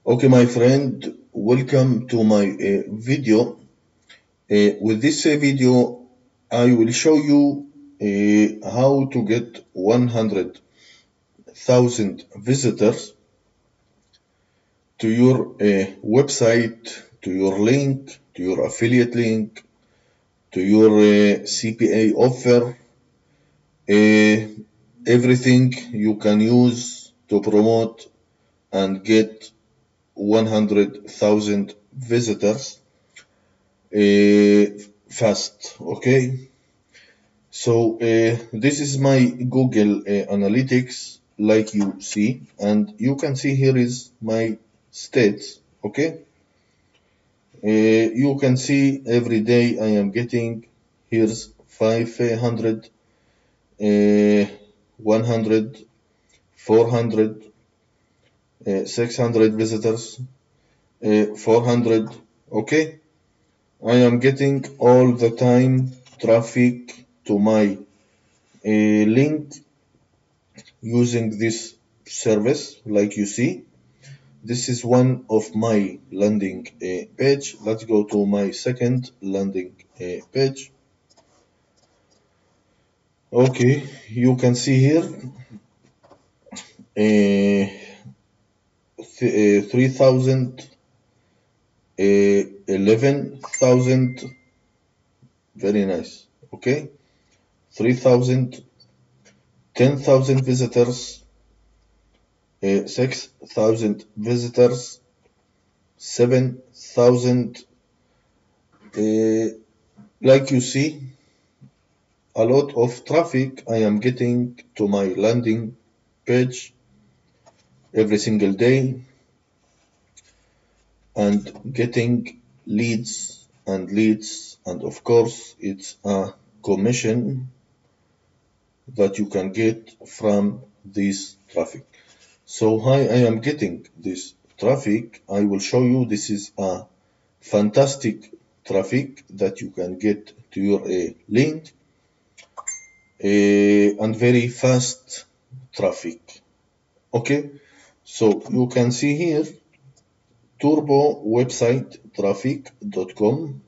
Okay, my friend, welcome to my video. With this video, I will show you how to get 100,000 visitors to your website, to your link, to your affiliate link, to your CPA offer, everything you can use to promote and get 100,000 visitors fast. Okay, so this is my Google Analytics, like you see, and you can see here is my states. Okay, you can see every day I am getting here's 500, 100, 400, 600 visitors, 400. Okay, I am getting all the time traffic to my link using this service, like you see. This is one of my landing page. Let's go to my second landing page. Okay, you can see here 3,000, 11,000. Very nice. Okay, 3,000, 10,000 visitors, 6,000 visitors, 7,000. Like you see, a lot of traffic I am getting to my landing page every single day and getting leads and of course it's a commission that you can get from this traffic. So how I am getting this traffic, I will show you. This is a fantastic traffic that you can get to your link and very fast traffic. Okay, so you can see here turbowebsitetraffic.com.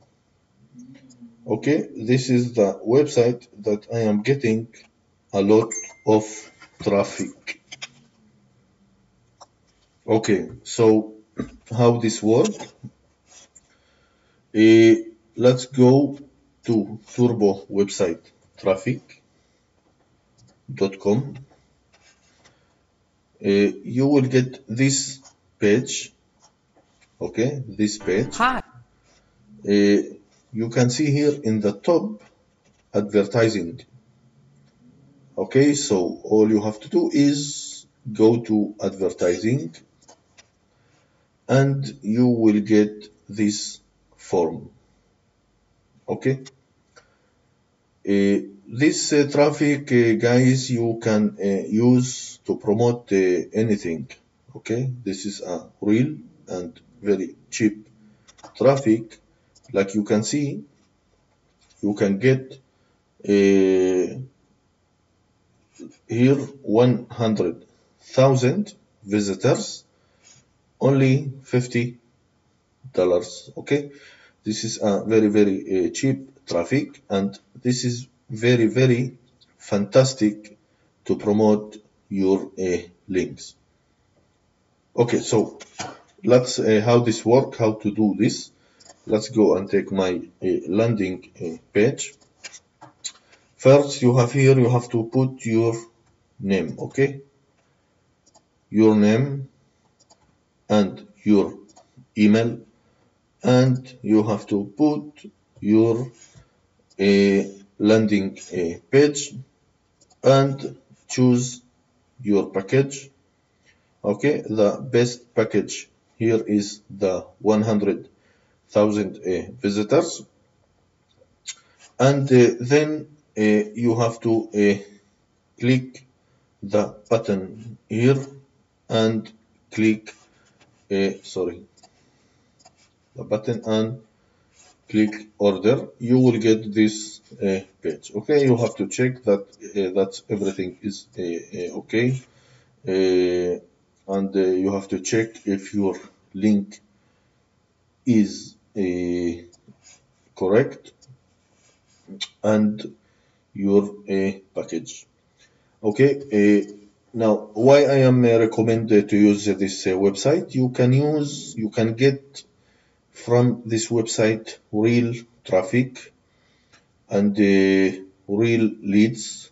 Okay, this is the website that I am getting a lot of traffic. Okay, so how this works? Let's go to turbowebsitetraffic.com. You will get this page. Okay, this page. Hi. You can see here in the top advertising. Okay, so all you have to do is go to advertising and you will get this form. Okay, this traffic, guys, you can use to promote anything. Okay, this is a real and very cheap traffic. Like you can see, you can get here 100,000 visitors, only $50. Okay, this is a very cheap traffic, and this is very fantastic to promote your links. Okay, so let's how this work, how to do this. Let's go and take my landing page. First, you have here, you have to put your name. Okay, your name and your email, and you have to put your landing page and choose your package. Okay, the best package here is the 100,000 visitors, and then you have to click the button here and click the button and click order. You will get this page. Okay, you have to check that everything is okay, and you have to check if your link is correct and your package. Okay, now why I am recommend to use this website? You can get from this website real traffic and real leads,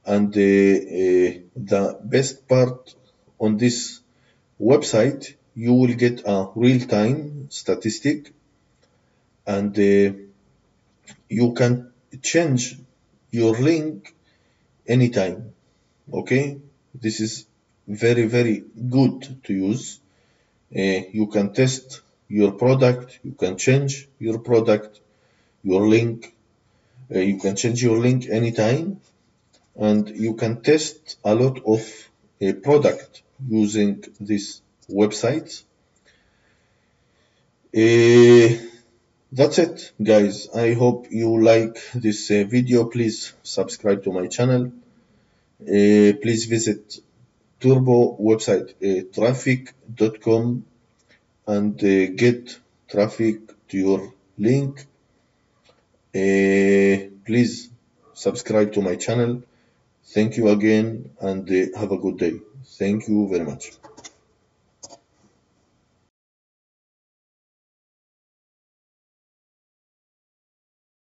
and the best part on this website, you will get a real-time statistic, and you can change your link anytime. Okay, this is very good to use. You can test your product, you can change your product, your link, you can change your link anytime, and you can test a lot of product using this website. That's it, guys. I hope you like this video. Please subscribe to my channel. Please visit Turbo website traffic.com and get traffic to your link. Please subscribe to my channel. Thank you again, and have a good day. Thank you very much.